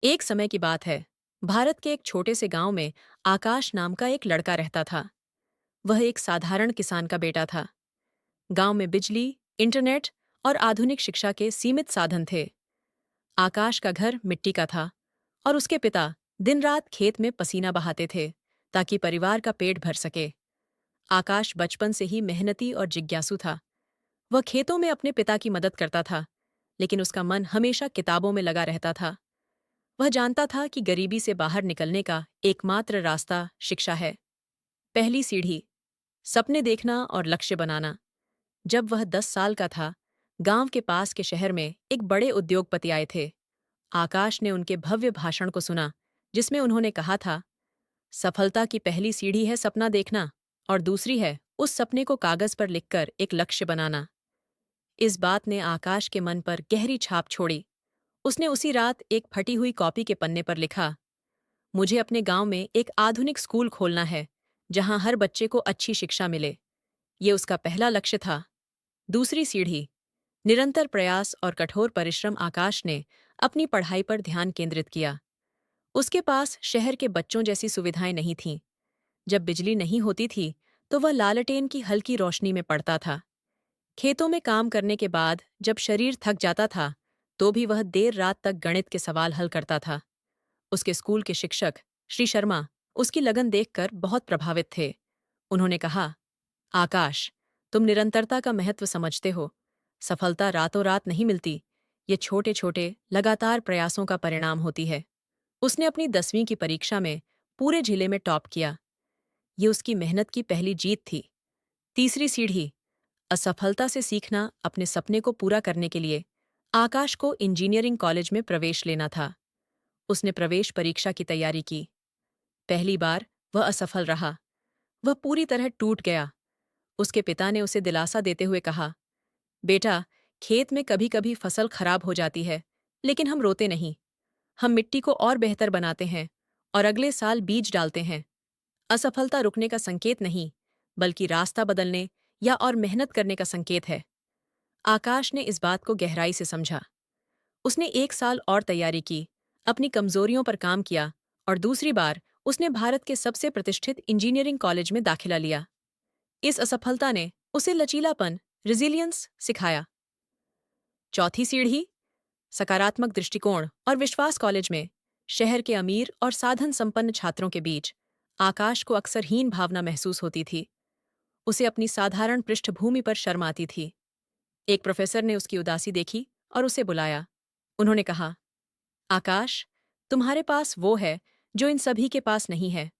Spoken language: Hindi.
एक समय की बात है। भारत के एक छोटे से गांव में आकाश नाम का एक लड़का रहता था। वह एक साधारण किसान का बेटा था। गांव में बिजली, इंटरनेट और आधुनिक शिक्षा के सीमित साधन थे। आकाश का घर मिट्टी का था और उसके पिता दिन रात खेत में पसीना बहाते थे ताकि परिवार का पेट भर सके। आकाश बचपन से ही मेहनती और जिज्ञासु था। वह खेतों में अपने पिता की मदद करता था, लेकिन उसका मन हमेशा किताबों में लगा रहता था। वह जानता था कि गरीबी से बाहर निकलने का एकमात्र रास्ता शिक्षा है। पहली सीढ़ी, सपने देखना और लक्ष्य बनाना। जब वह 10 साल का था, गांव के पास के शहर में एक बड़े उद्योगपति आए थे। आकाश ने उनके भव्य भाषण को सुना, जिसमें उन्होंने कहा था, सफलता की पहली सीढ़ी है सपना देखना और दूसरी है उस सपने को कागज पर लिखकर एक लक्ष्य बनाना। इस बात ने आकाश के मन पर गहरी छाप छोड़ी। उसने उसी रात एक फटी हुई कॉपी के पन्ने पर लिखा, मुझे अपने गांव में एक आधुनिक स्कूल खोलना है जहां हर बच्चे को अच्छी शिक्षा मिले। ये उसका पहला लक्ष्य था। दूसरी सीढ़ी, निरंतर प्रयास और कठोर परिश्रम। आकाश ने अपनी पढ़ाई पर ध्यान केंद्रित किया। उसके पास शहर के बच्चों जैसी सुविधाएं नहीं थीं। जब बिजली नहीं होती थी तो वह लालटेन की हल्की रोशनी में पढ़ता था। खेतों में काम करने के बाद जब शरीर थक जाता था तो भी वह देर रात तक गणित के सवाल हल करता था। उसके स्कूल के शिक्षक श्री शर्मा उसकी लगन देखकर बहुत प्रभावित थे। उन्होंने कहा, आकाश, तुम निरंतरता का महत्व समझते हो। सफलता रातों रात नहीं मिलती। ये छोटे छोटे लगातार प्रयासों का परिणाम होती है। उसने अपनी 10वीं की परीक्षा में पूरे जिले में टॉप किया। ये उसकी मेहनत की पहली जीत थी। तीसरी सीढ़ी, असफलता से सीखना। अपने सपने को पूरा करने के लिए आकाश को इंजीनियरिंग कॉलेज में प्रवेश लेना था। उसने प्रवेश परीक्षा की तैयारी की। पहली बार वह असफल रहा। वह पूरी तरह टूट गया। उसके पिता ने उसे दिलासा देते हुए कहा, बेटा, खेत में कभी कभी फसल खराब हो जाती है, लेकिन हम रोते नहीं। हम मिट्टी को और बेहतर बनाते हैं और अगले साल बीज डालते हैं। असफलता रुकने का संकेत नहीं, बल्कि रास्ता बदलने या और मेहनत करने का संकेत है। आकाश ने इस बात को गहराई से समझा। उसने 1 साल और तैयारी की, अपनी कमजोरियों पर काम किया और दूसरी बार उसने भारत के सबसे प्रतिष्ठित इंजीनियरिंग कॉलेज में दाखिला लिया। इस असफलता ने उसे लचीलापन, रिजिलियंस सिखाया। चौथी सीढ़ी, सकारात्मक दृष्टिकोण और विश्वास। कॉलेज में शहर के अमीर और साधन संपन्न छात्रों के बीच आकाश को अक्सर हीन भावना महसूस होती थी। उसे अपनी साधारण पृष्ठभूमि पर शर्म आती थी। एक प्रोफेसर ने उसकी उदासी देखी और उसे बुलाया। उन्होंने कहा, आकाश, तुम्हारे पास वो है जो इन सभी के पास नहीं है,